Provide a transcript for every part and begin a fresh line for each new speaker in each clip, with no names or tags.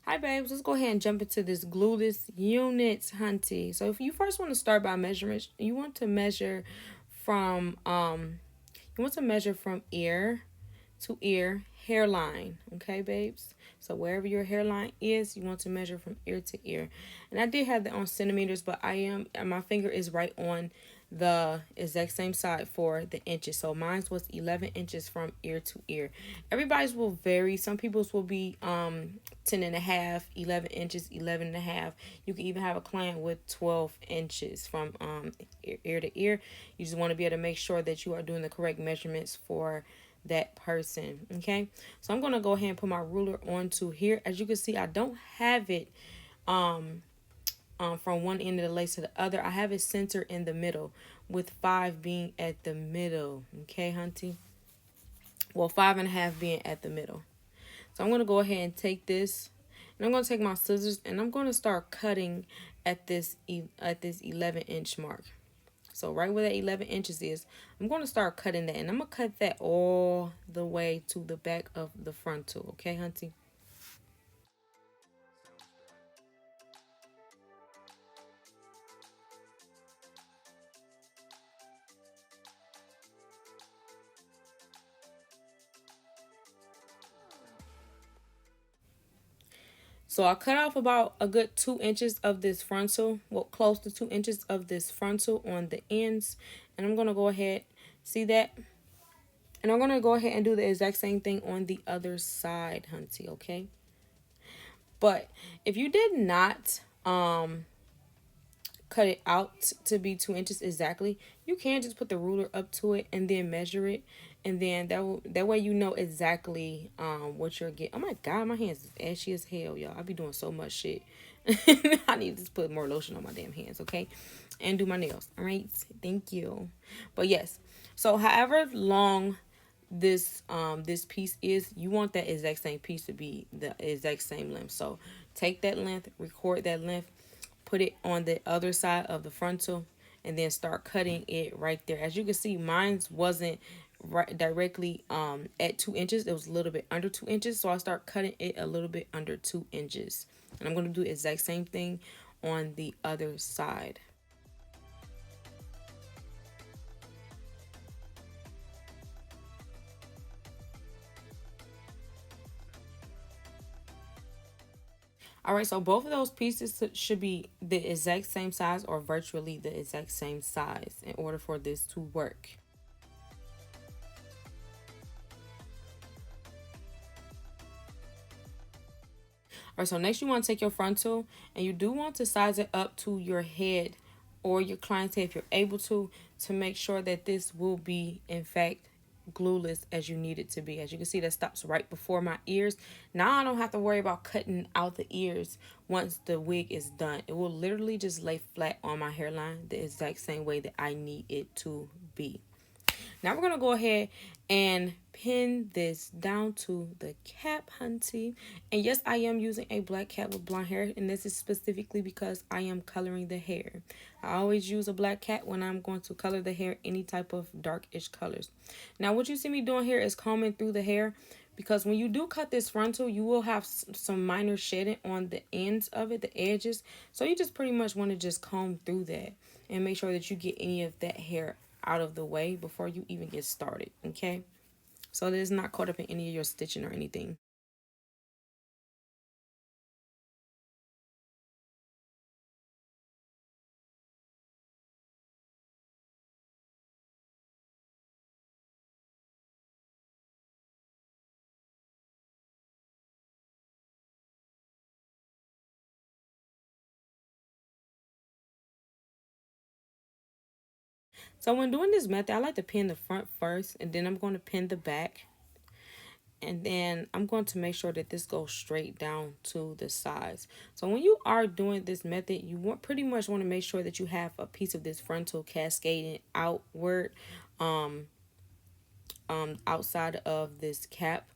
Hi, babes. Let's go ahead and jump into this glueless units, hunty. So, if you first want to start by measurements, you want to measure from ear to ear, hairline. Okay, babes. So wherever your hairline is, you want to measure from ear to ear. And I did have that on centimeters, but my finger is right on the exact same side for the inches. So mine was 11 inches from ear to ear. Everybody's will vary. Some people's will be 10 and a half, 11 inches, 11 and a half. You can even have a client with 12 inches from ear to ear. You just want to be able to make sure that you are doing the correct measurements for that person. Okay, so I'm gonna go ahead and put my ruler onto here. As you can see, I don't have it from one end of the lace to the other. I have it centered in the middle, with 5 being at the middle. Okay, hunty. Well, 5.5 being at the middle. So I'm gonna go ahead and take this, and I'm gonna take my scissors, and I'm gonna start cutting at this 11-inch mark. So right where that 11 inches is, I'm going to start cutting that. And I'm going to cut that all the way to the back of the frontal. Okay, hunty? So I cut off about a good 2 inches of this frontal. Well, close to 2 inches of this frontal on the ends. And I'm going to go ahead, see that? And I'm going to go ahead and do the exact same thing on the other side, hunty, okay? But if you did not cut it out to be 2 inches exactly, you can just put the ruler up to it and then measure it, and then that way you know exactly what you're getting. Oh my god, my hands is ashy as hell, y'all. I be doing so much shit. I need to just put more lotion on my damn hands, okay? And do my nails. All right, thank you. But yes, so however long this piece is, you want that exact same piece to be the exact same length. So take that length, record that length, put it on the other side of the frontal, and then start cutting it right there. As you can see, mine wasn't right directly at 2 inches. It was a little bit under 2 inches, so I start cutting it a little bit under 2 inches, and I'm going to do the exact same thing on the other side. All right, so both of those pieces should be the exact same size, or virtually the exact same size, in order for this to work. All right, so next you want to take your frontal, and you do want to size it up to your head or your client's head if you're able to make sure that this will be, in fact, glueless as you need it to be. As you can see, that stops right before my ears. Now I don't have to worry about cutting out the ears once the wig is done. It will literally just lay flat on my hairline the exact same way that I need it to be. Now we're going to go ahead and pin this down to the cap, hunty. And yes, I am using a black cap with blonde hair, and this is specifically because I am coloring the hair. I always use a black cap when I'm going to color the hair any type of darkish colors. Now what you see me doing here is combing through the hair, because when you do cut this frontal, you will have some minor shedding on the ends of it, the edges. So you just pretty much want to just comb through that and make sure that you get any of that hair out of the way before you even get started, okay? So that it's not caught up in any of your stitching or anything. So when doing this method, I like to pin the front first, and then I'm going to pin the back. And then I'm going to make sure that this goes straight down to the sides. So when you are doing this method, you pretty much want to make sure that you have a piece of this frontal cascading outward, outside of this cap.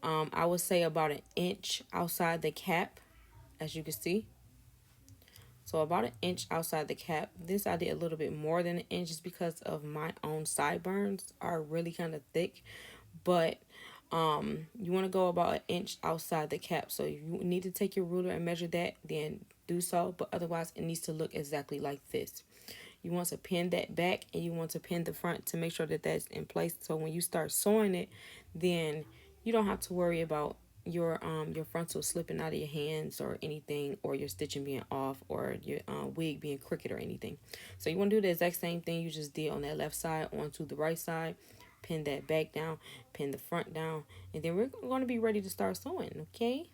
I would say about an inch outside the cap, as you can see. So about an inch outside the cap. This I did a little bit more than an inch just because of my own sideburns are really kind of thick. But You want to go about an inch outside the cap. So if you need to take your ruler and measure that, then do so. But otherwise, it needs to look exactly like this. You want to pin that back and you want to pin the front to make sure that that's in place. So when you start sewing it, then you don't have to worry about your frontal slipping out of your hands or anything, or your stitching being off, or your wig being crooked or anything. So you want to do the exact same thing you just did on that left side onto the right side. Pin that back down, pin the front down, and then we're going to be ready to start sewing. Okay.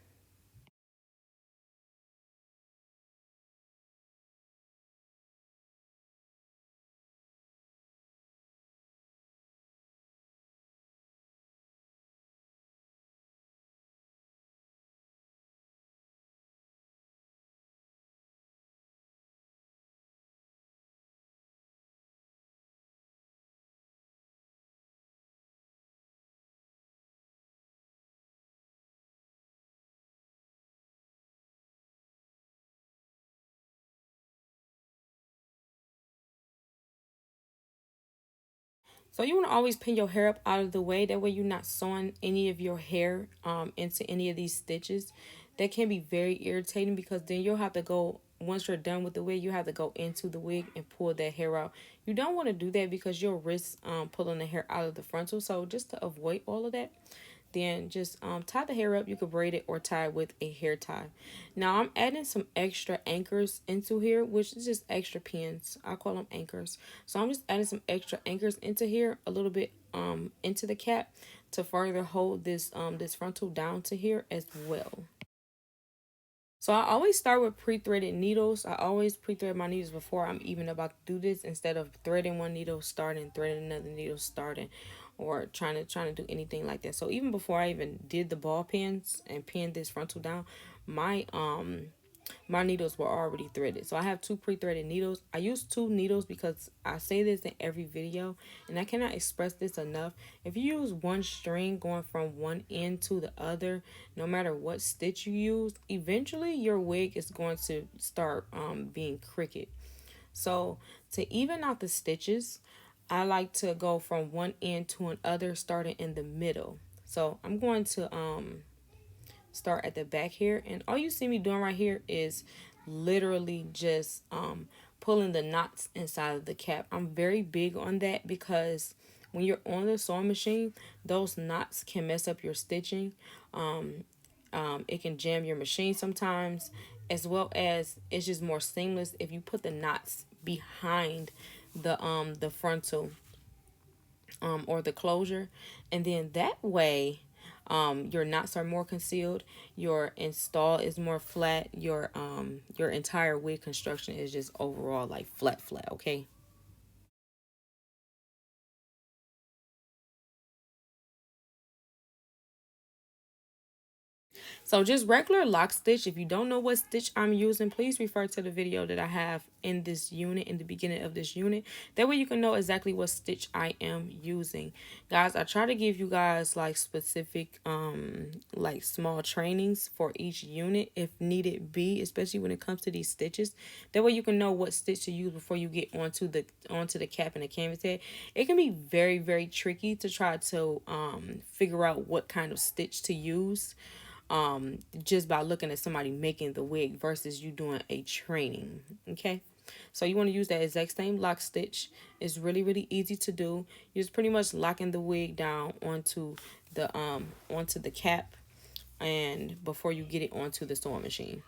So you want to always pin your hair up out of the way. That way you're not sewing any of your hair into any of these stitches. That can be very irritating, because then you'll have to go, once you're done with the wig, you have to go into the wig and pull that hair out. You don't want to do that because you'll risk pulling the hair out of the frontal. So just to avoid all of that, then just tie the hair up. You could braid it or tie it with a hair tie. Now I'm adding some extra anchors into here, which is just extra pins. I call them anchors. So I'm just adding some extra anchors into here, a little bit into the cap, to further hold this frontal down to here as well. So I always start with pre-threaded needles. I always pre-thread my needles before I'm even about to do this, instead of threading one needle, starting, threading another needle, starting, or trying to do anything like that. So even before I even did the ball pins and pinned this frontal down, my my needles were already threaded. So I have two pre-threaded needles. I use two needles because I say this in every video and I cannot express this enough. If you use one string going from one end to the other, no matter what stitch you use, eventually your wig is going to start being crooked. So to even out the stitches, I like to go from one end to another, starting in the middle. So I'm going to start at the back here, and all you see me doing right here is literally just pulling the knots inside of the cap. I'm very big on that because when you're on the sewing machine, those knots can mess up your stitching. It can jam your machine sometimes, as well as it's just more seamless if you put the knots behind the frontal or the closure, and then that way your knots are more concealed, your install is more flat, your entire wig construction is just overall like flat, okay. So just regular lock stitch. If you don't know what stitch I'm using, please refer to the video that I have in this unit, in the beginning of this unit. That way you can know exactly what stitch I am using. Guys, I try to give you guys like specific like small trainings for each unit if needed be, especially when it comes to these stitches. That way you can know what stitch to use before you get onto the cap and the canvas head. It can be very tricky to try to figure out what kind of stitch to use just by looking at somebody making the wig versus you doing a training. Okay, so you want to use that exact same lock stitch. It's really easy to do. You're just pretty much locking the wig down onto the cap, and before you get it onto the sewing machine.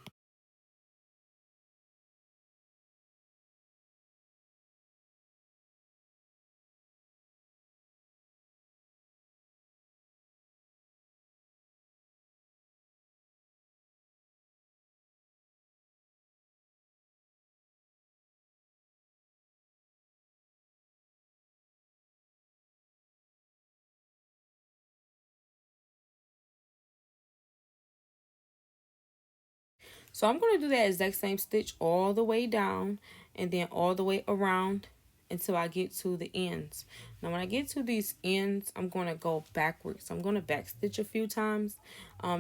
So I'm going to do that exact same stitch all the way down and then all the way around until I get to the ends. Now when I get to these ends, I'm going to go backwards. I'm going to back stitch a few times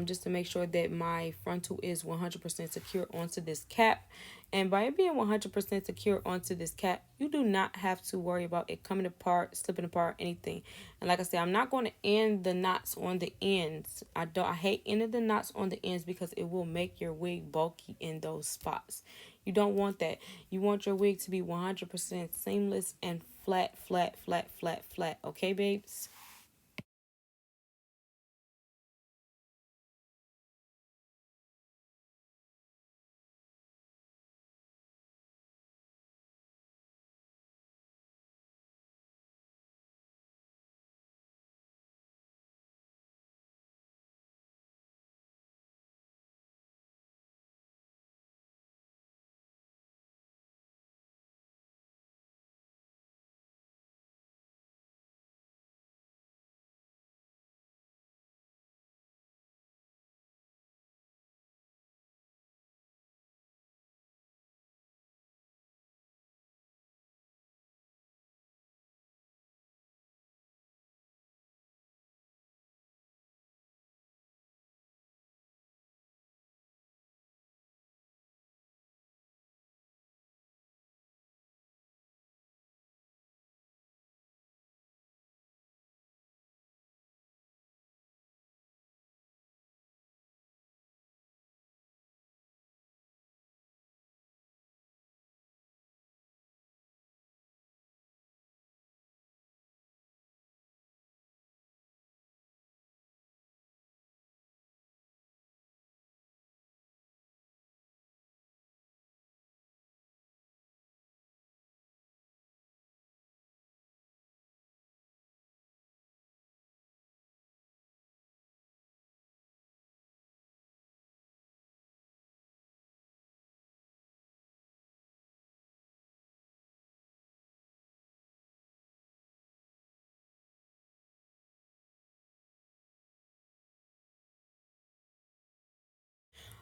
just to make sure that my frontal is 100% secure onto this cap. And by it being 100% secure onto this cap, you do not have to worry about it coming apart, slipping apart, anything. And like I said, I'm not going to end the knots on the ends. I hate ending the knots on the ends because it will make your wig bulky in those spots. You don't want that. You want your wig to be 100% seamless and flat, flat, flat, flat, flat. Okay, babes?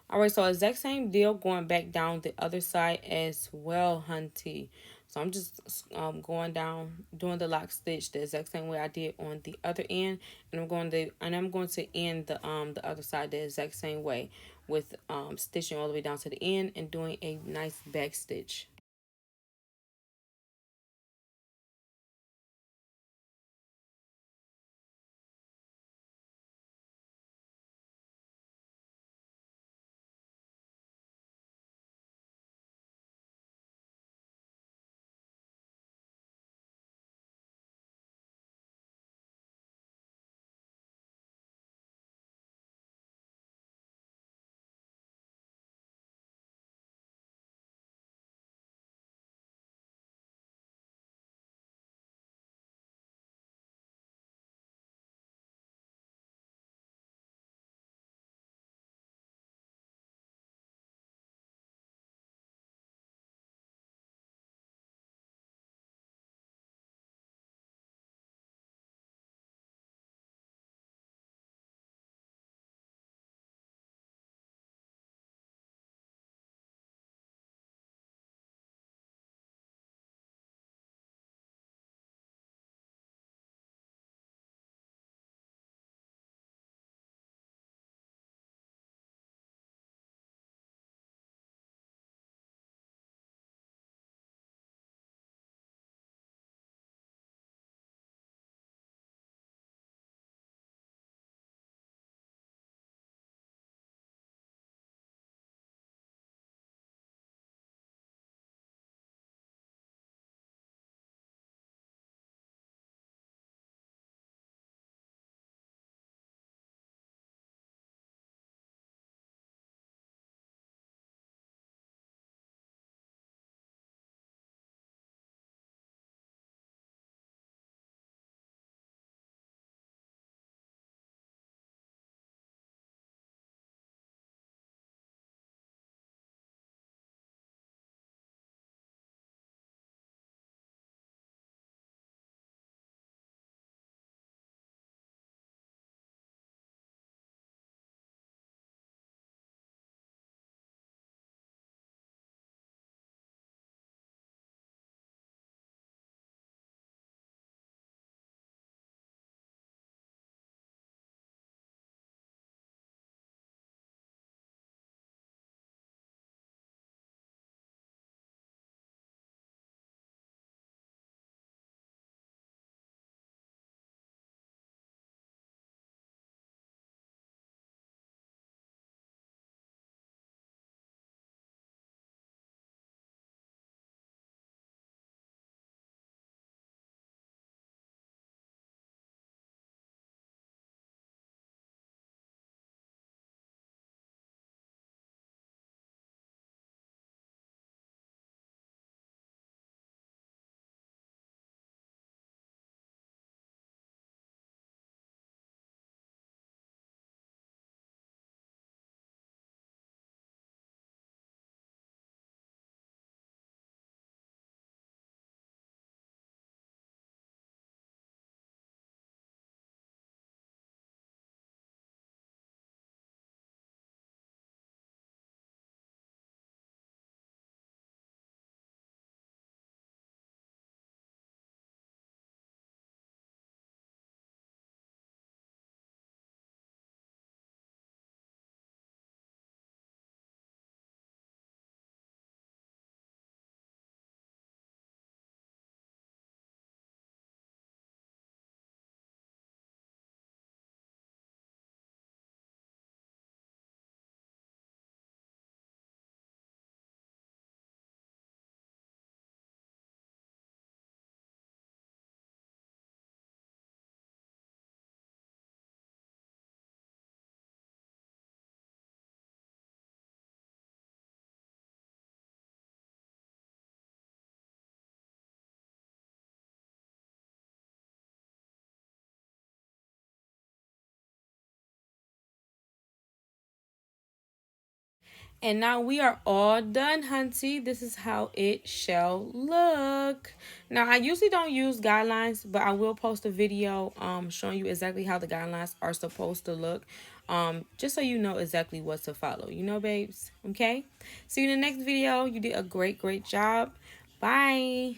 All right, so exact same deal going back down the other side as well, hunty. So I'm just going down, doing the lock stitch the exact same way I did on the other end, and I'm going to end the other side the exact same way with stitching all the way down to the end and doing a nice back stitch. And now we are all done, hunty. This is how it shall look. Now, I usually don't use guidelines, but I will post a video showing you exactly how the guidelines are supposed to look. Just so you know exactly what to follow. You know, babes? Okay? See you in the next video. You did a great, great job. Bye.